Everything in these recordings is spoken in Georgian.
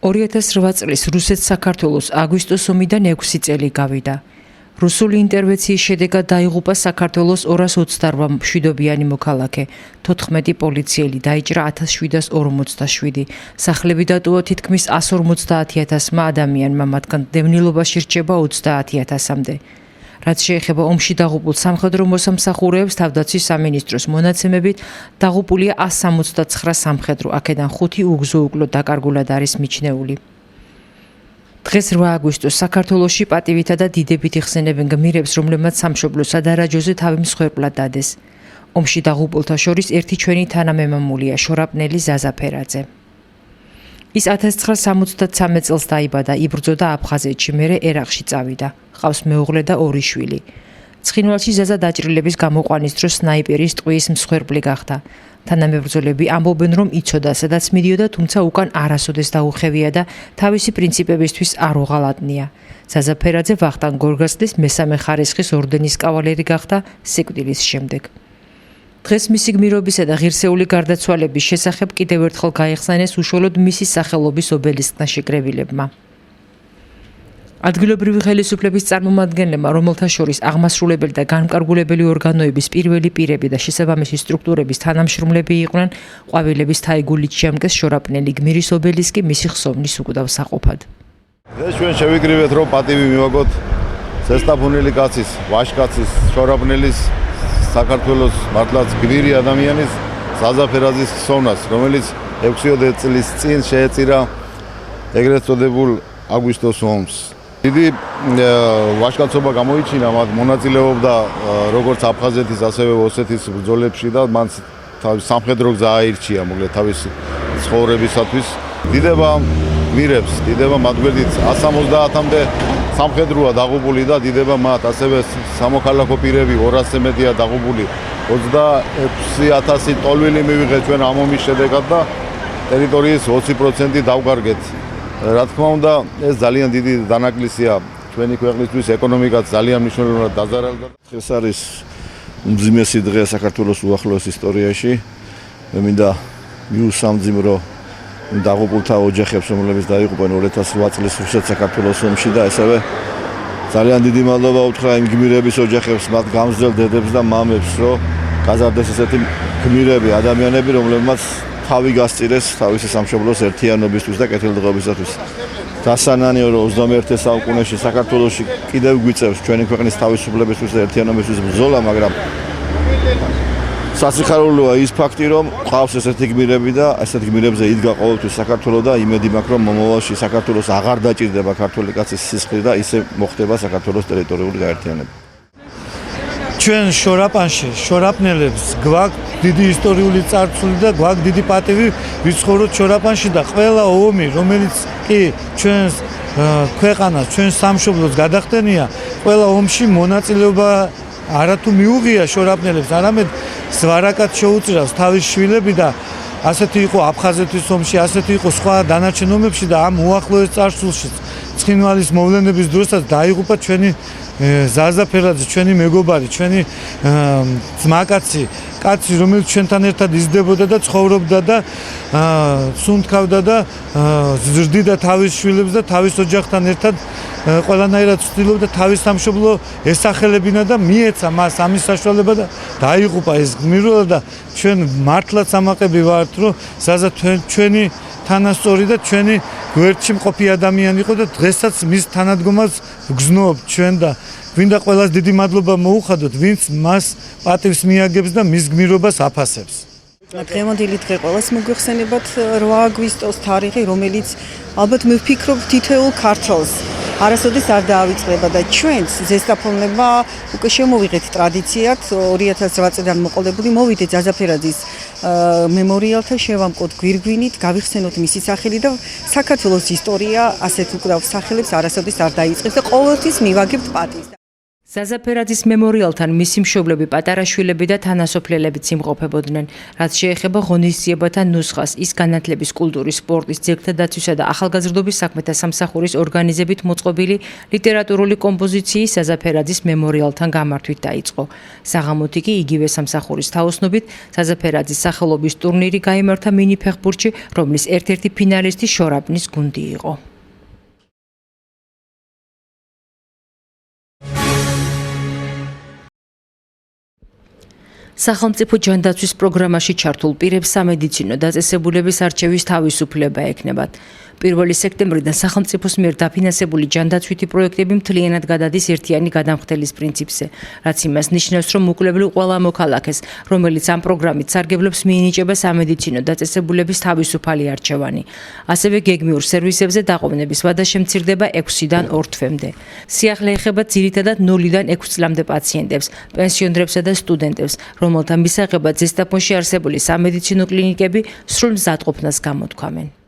2008 წლის რუსეთ-საქართველოს აგვისტოს ომიდან 6 წელი გავიდა. რუსული ინტერვენციის შედეგად დაიღუპა საქართველოს 228 მშვიდობიანი მოქალაქე, 14 პოლიციელი დაიჭრა 1747, სახლები დატოვა თითქმის 150,000 ადამიანმა, მათგან დევნილობაში რჩება 30,000-მდე. რაც შეეხება ომში დაღუპულ სამხედრო მოსამსახურეებს, თავდაცვის სამინისტროს მონაცემებით დაღუპულია 169 სამხედრო, აქედან 5 უგზო-უკლო დაკარგულად არის მიჩნეული. დღეს 8 აგვისტოს საქართველოში პატივითა და დიდებით იხსენებენ გმირებს, რომლებმაც სამშობლო სადარაჯოზე თავი მსხვერპლად დადეს. ომში დაღუპულთა შორის ერთი ჩვენი თანამემამულია, შორაპნელი ზაზა ფერაძე. ის 1973 წელს დაიბადა, იბრძოდა აფხაზეთში, მერე ერაყში წავიდა. ყავს მეუღლე და 2 შვილი. ცხინვალში ზაზა დაჭრილების გამოყვანის დროს სნაიპერის ტყუის მსხვერპლი გახდა. თანამებრძოლები ამბობენ, რომ იცოდა, სადაც მიდიოდა, თუმცა უკან არასოდეს დაუხევია და თავისი პრინციპებისთვის არ უღალატნია. ზაზა ფერაძე ვახტანგ გორგასლის მესამე ხარისხის ორდენის კავალერი გახდა სიკვდილის შემდეგ. დღეს მისი გმირობისა და ღირსეული გარდაცვალების შესახებ კიდევ ერთხელ გაიხსენეს უშუალოდ მისი სახელობის ობელისკთან შეკრებილებმა. ადგილობრივი ხელისუფლების წარმომადგენლებმა, რომელთა შორის აღმასრულებელი და განმკარგულებელი ორგანოების პირველი პირები და შესაბამისი სტრუქტურების თანამშრომლები იყვნენ, ყვავილების თაიგულით შემკეს შორაპნელი გმირის ობელისკი მისი ხსოვნის უკვდავ საყოფად. ეს ჩვენ შევიკრიბეთ, რომ პატივი მივაგოთ ზესტაფონელი კაცის, ვაშკაცის, შორაპნელის, საქართველოს მართლაც გმირი ადამიანის ზაზა ფერაძის ხსოვნას, რომელიც 6 წლის წინ შეეწირა ეგრეთ წოდებულ აგვისტოს ომს. დიდი ვაშკაცობა გამოიჩინა, მათ მონაწილეობდა როგორც აფხაზეთის, ასევე ოსეთის ბრძოლებში და მან თავის სამხედრო გზა აირჩია, მოკლედ თავის ცხოვრებისათვის. დიდება გმირებს, დიდება მათ გვერდით 170-მდე სამხედროა დაღუპული და დიდება მათ, ასევე სამოქალაქო პირები 200-ზე მეტია დაღუპული. 26,000 ტოლვილი მივიღეთ ჩვენ ამ ომის შედეგად და ტერიტორიის 20% დავკარგეთ. რა თქმა უნდა, ეს ძალიან დიდი დანაკლისია ჩვენი ქვეყნისთვის, ეკონომიკაც ძალიან მნიშვნელოვნად დაზარალდა. ეს არის უმძიმესი დღე საქართველოს უახლოეს ისტორიაში. მე მინდა მიუსამძიმრო დაღუპულთა ოჯახებს, რომლებიც დაიღუპნენ 2008 წლის რუსეთ-საქართველოს ომში და ესევე ძალიან დიდი მადლობა უთხრა იმ გმირების ოჯახებს, მათ გამზრდელ დედებს და მამებს, რომ გაზარდეს ესეთი გმირები, ადამიანები, რომლებმაც თავი გასწირეს თავისი სამშობლოს ერთიანობისთვის და კეთილდღეობისათვის. დასანანიო, რომ 21 საუკუნეში საქართველოში კიდევ გვიწევს ჩვენი ქვეყნის თავისუფლებისთვის და ერთიანობისთვის ბრძოლა, მაგრამ სასიხარულოა ის ფაქტი, რომ ყავს ესეთი გმირები და ესეთ გმირებზე იდგა ყოველთვის საქართველოს და იმედი მაქვს, რომ მომავალში საქართველოს აღარ დაჭირდება ქართული კაცის სისხლი და ისე მოხდება საქართველოს ტერიტორიული გაერთიანება. ჩვენ შორაპანში, შორაპნელებს გვაქვს დიდი ისტორიული წარსული და გვაქვს დიდი პატივი ვიცხოვროთ შორაპანში და ყველა ომი, რომელიც კი ჩვენს ქვეყანას, ჩვენს სამშობლოს გადახდენია, ყველა ომში მონაწილეობა არათუ მიუღია შორაპნელებს, არამედ ზვარაკად შეუწირავს თავის შვილები და ასეთი იყო აფხაზეთის ომში, ასეთი იყო სხვა დანარჩენ ომებში და ამ უახლოეს წარსულში ცხინვალის მოვლენების დროსაც დაიღუპა ჩვენი ზაზა ფერაძე, ჩვენი მეგობარი, ჩვენი ძმაკაცი, კაცი, რომელიც ჩვენთან ერთად იზრდებოდა და ცხოვრობდა და სუნთქავდა და ზრდიდა თავის შვილებს და თავის ოჯახთან ერთად ყველანაირად ცდილობდა თავის სამშობლო ესახელებინა და მიეცა მას ამის საშუალება და დაიღუპა ეს გმირულად და ჩვენ მართლაც ამაყები ვართ, რომ ზაზა ჩვენი თანასწორი და ჩვენი გვერდში მყოფი ადამიანი იყო და დღესაც მის თანადგომას ვგზნობთ ჩვენ და გვინდა ყველას დიდი მადლობა მოუხადოთ, ვინც მას პატივს მიაგებს და მის გმირობას აფასებს. დღევანდელი დღე ყველას მოგვიხსენებათ 8 აგვისტოს თარიღი, რომელიც ალბათ მე ვფიქრობ თითოეულ ქართველს არასოდეს არ დაავიწყდება და ჩვენც ზესტაფონლებმა უკვე შემოვიღეთ ტრადიციად 2008 წლიდან მოყოლებული მოვიდეთ ზაზა ფერაძის მემორიალთან, შევამკოთ გვირგვინით, გავიხსენოთ მისი სახელი და საქართველოს ისტორია ასეთ უკვდავ სახელებს არასოდეს არ დაიწყებს და ყოველთვის მივაგებთ პატივს. ზაზაფერაძის მემორიალთან მისი მშობლები, პატარა შვილები და თანასოფლელებიც იმყოფებოდნენ. რაც შეეხება ღონისძიებათა ნუსხას, ის განათლების, კულტურის, სპორტის, ძეგლთა დაცვისა და ახალგაზრდობის საქმეთა სამსახურის ორგანიზებით მოწყობილი ლიტერატურული კომპოზიციის ზაზაფერაძის მემორიალთან გამართვით დაიწყო. საღამოთი კი იგივე სამსახურის თაოსნობით ზაზაფერაძის სახელობის ტურნირი გაიმართა მინიფეხბურთში, რომლის ერთ-ერთი ფინალისტი შორაპნის გუნდი იყო. სახელმწიფო ჯანდაცვის პროგრამაში ჩართულ პირებს სამედიცინო დაწესებულების არჩევის თავისუფლება ექნებათ. 1 სექტემბრიდან სახელმწიფოს მიერ დაფინანსებული ჯანდაცვითი პროექტები მთლიანად გადადის ერთიანი გადამხდელის პრინციპზე, რაც იმას ნიშნავს, რომ უკვლებლივ ყველა მოქალაქეს, რომელიც ამ პროგრამით სარგებლობს, მიენიჭება სამედიცინო დაწესებულების თავისუფალი არჩევანი. ასევე გეგმიურ სერვისებზე დაყოვნების ვადა შემცირდება 6-დან 2 თვემდე. სიახლე ეხება ძირითადად 0-დან 6 წლამდე პაციენტებს, პენსიონერებსა და სტუდენტებს, რომელთა მისაღებად ზესტაფონში არსებული სამედიცინო კლინიკები სრულ მზადყოფნას გამოთქვამენ.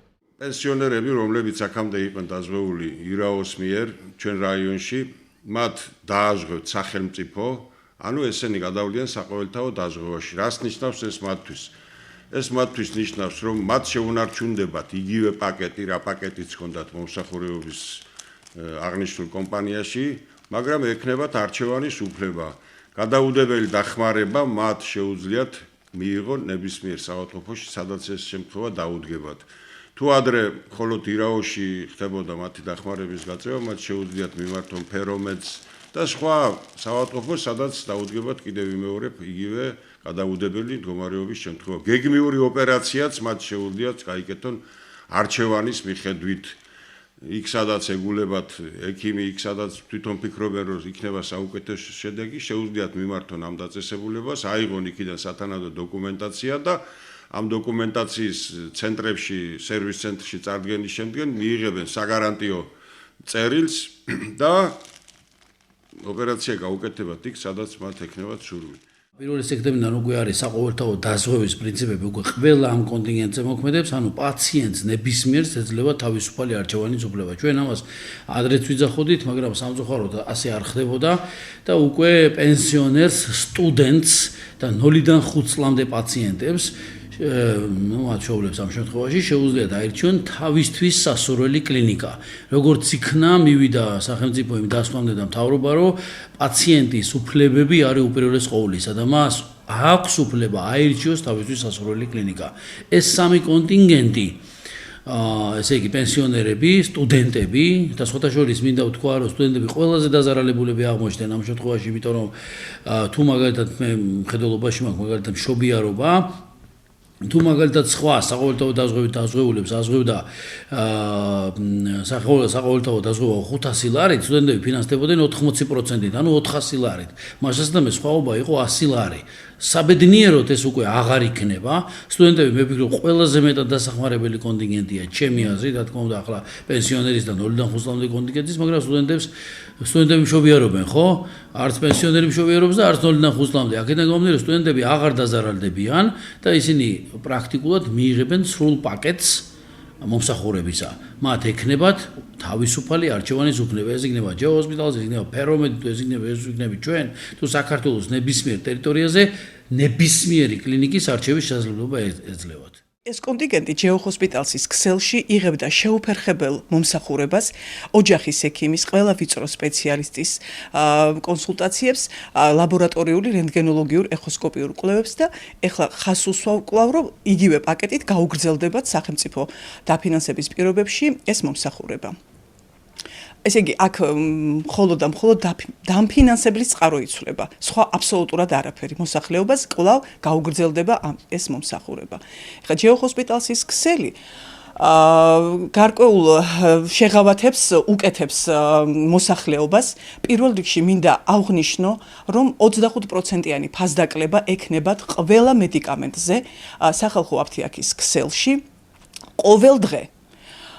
პენსიონერები, რომლებიც აქამდე იყვნენ დაზღვეული ირაოს მიერ ჩვენ რაიონში, მათ დააზღვევთ სახელმწიფო, ანუ ესენი გადავლიან საყოველთაო დაზღვევაში. რას ნიშნავს ეს მათთვის? ეს მათთვის ნიშნავს, რომ მათ შეუნარჩუნდებათ იგივე პაკეტი, რა პაკეტიც ჰქონდათ მომსახურების აღნიშნულ კომპანიაში, მაგრამ ექნებათ არჩევანის უფლება. გადაუდებელი დახმარება მათ შეუძლიათ მიიღონ ნებისმიერ საავადმყოფოში, სადაც ეს შემთხვევა დაუდგებათ. თუ ადრე მხოლოდ ირაოში ხდებოდა მათი დახმარების გაწევა, მათ შეუძლიათ მიმართონ ფერომედს და სხვა საავადმყოფოს, სადაც დაუდგებათ კიდევ ვიმეორებ იგივე გადაუდებელი მდგომარეობის შემთხვევა. გეგმიური ოპერაციაც მათ შეუძლიათ გაიკეთონ არჩევანის მიხედვით. იქ სადაც ეგულებათ ექიმი, იქ სადაც თვითონ ფიქრობენ, რომ იქნება საუკეთესო შედეგი, შეუძლიათ მიმართონ ამ დაწესებულებას, აიღონ იქიდან სათანადო დოკუმენტაცია და ამ დოკუმენტაციის ცენტრებში, სერვის ცენტრში წარდგენის შემდგენ მიიღებენ საგარანტიო წერილს და ოპერაცია გაუკეთებათ იქ, სადაც მათ ექნებათ სურვილი. 1 სექტემბრიდან უკვე არის საყოველთაო დაზღვევის პრინციპები უკვე ყველა ამ კონტინგენტზე მოქმედებს, ანუ პაციენტს ნებისმიერს ეძლევა თავისუფალი არჩევანის უფლება. ჩვენ ამას ადრეც ვიძახოდით, მაგრამ სამწუხაროდ ასე არ ხდებოდა და უკვე პენსიონერს, სტუდენტს და 0-დან 5 წლამდე პაციენტებს მათ შეუძლებს ამ შემთხვევაში შეუძლიათ აირჩიონ თავისთვის სასურველი კლინიკა. როგორც იქნა მივიდა სახელმწიფო იმ დასკვამდე და მთავრობა, რომ პაციენტის უფლებები არის უპირველეს ყოვლისა და მას აქვს უფლება აირჩიოს თავისთვის სასურველი კლინიკა. ეს სამი კონტინგენტი ესე იგი პენსიონერები, სტუდენტები და სხვათა შორის მინდა ვთქვა, რომ სტუდენტები ყველაზე დაზარალებულები აღმოჩნდნენ ამ შემთხვევაში, იმიტომ რომ თუ მაგალითად მე მხედველობაში მაქვს მაგალითად მშობიარობა თუ მაგალითად სხვა საყოველთაო დაზღვევით დაზღვეულებს აზღვევდა საყოველთაო დაზღვევა 500 ლარით, სტუდენტები ფინანსდებოდნენ 80%-ით, ანუ 400 ლარით. მასასთან სხვაობა იყო 100 ლარი. საბედნიეროდ ეს უკვე აღარ იქნება. სტუდენტები მე ვფიქრობ ყველაზე მეტად დასახმარებელი კონტინგენტია ჩემი აზრით, რა თქმა უნდა, ახლა პენსიონერის და 0-დან 5 წლამდე კონტინგენტის, მაგრამ სტუდენტები მშობიარობენ, ხო? არც პენსიონერი მშობიარობს და არც 0-დან 5 წლამდე. აქედან გამომდინარე, სტუდენტები აღარ დაზარალდებიან და ისინი პრაქტიკულად მიიღებენ სრულ პაკეტს მომსახურებისა. მათ ექნებათ თავისუფალი არჩევანის უფლება. ეს იქნება ჯეოჰოსპიტალზე, ეს იქნება ფერომედი, ეს იქნება ჩვენ, თუ საქართველოს ნებისმიერ ტერიტორიაზე ნებისმიერი კლინიკის არჩევის შესაძლებლობა ეძლევათ. ეს კონტინგენტი ჯეოჰოსპიტალსის ქსელში იღებდა შეუფერხებელ მომსახურებას, ოჯახის ექიმის, ყველა ვიწრო სპეციალისტის კონსულტაციებს, ლაბორატორიული, რენტგენოლოგიურ, ეხოსკოპიურ კვლევებს და ეხლა ხას უსვავ კვლავ, რომ იგივე პაკეტით გაუგრძელდებათ სახელმწიფო დაფინანსების პირობებში ეს მომსახურება. ესე იგი, აქ მხოლოდ დამფინანსებლის წყარო იცვლება. სხვა აბსოლუტურად არაფერი. მოსახლეობას კვლავ გაუგრძელდება ეს მომსახურება. ეხლა ჯეოჰოსპიტალსის ქსელი გარკვეულ შეღავათებს უკეთებს მოსახლეობას. პირველ რიგში მინდა აღვნიშნო, რომ 25%-იანი ფასდაკლება ექნებათ ყველა მედიკამენტზე სახალხო აფთიაქის ქსელში ყოველ დღე.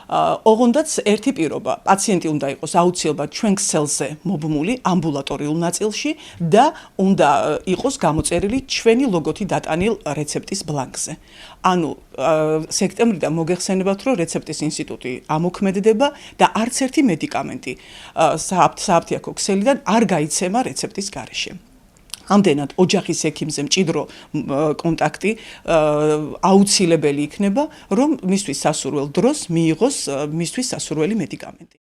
ოღონდაც ერთი პირობა, პაციენტი უნდა იყოს აუცილებლად ჩვენ ქსელზე მობმული ამბულატორიულ ნაწილში და უნდა იყოს გამოწერილი ჩვენი ლოგოთი დატანილ რეცეპტის ბლანკზე. ანუ სექტემბრიდან მოგეხსენებათ, რომ რეცეპტის ინსტიტუტი ამოქმედდება და არც ერთი მედიკამენტი სააფთიაქო ქსელიდან არ გაიცემა რეცეპტის გარეშე. ამდენად ოჯახის ექიმზე მჭიდრო კონტაქტი აუცილებელი იქნება, რომ მისთვის სასურველ დროს მიიღოს მისთვის სასურველი მედიკამენტი.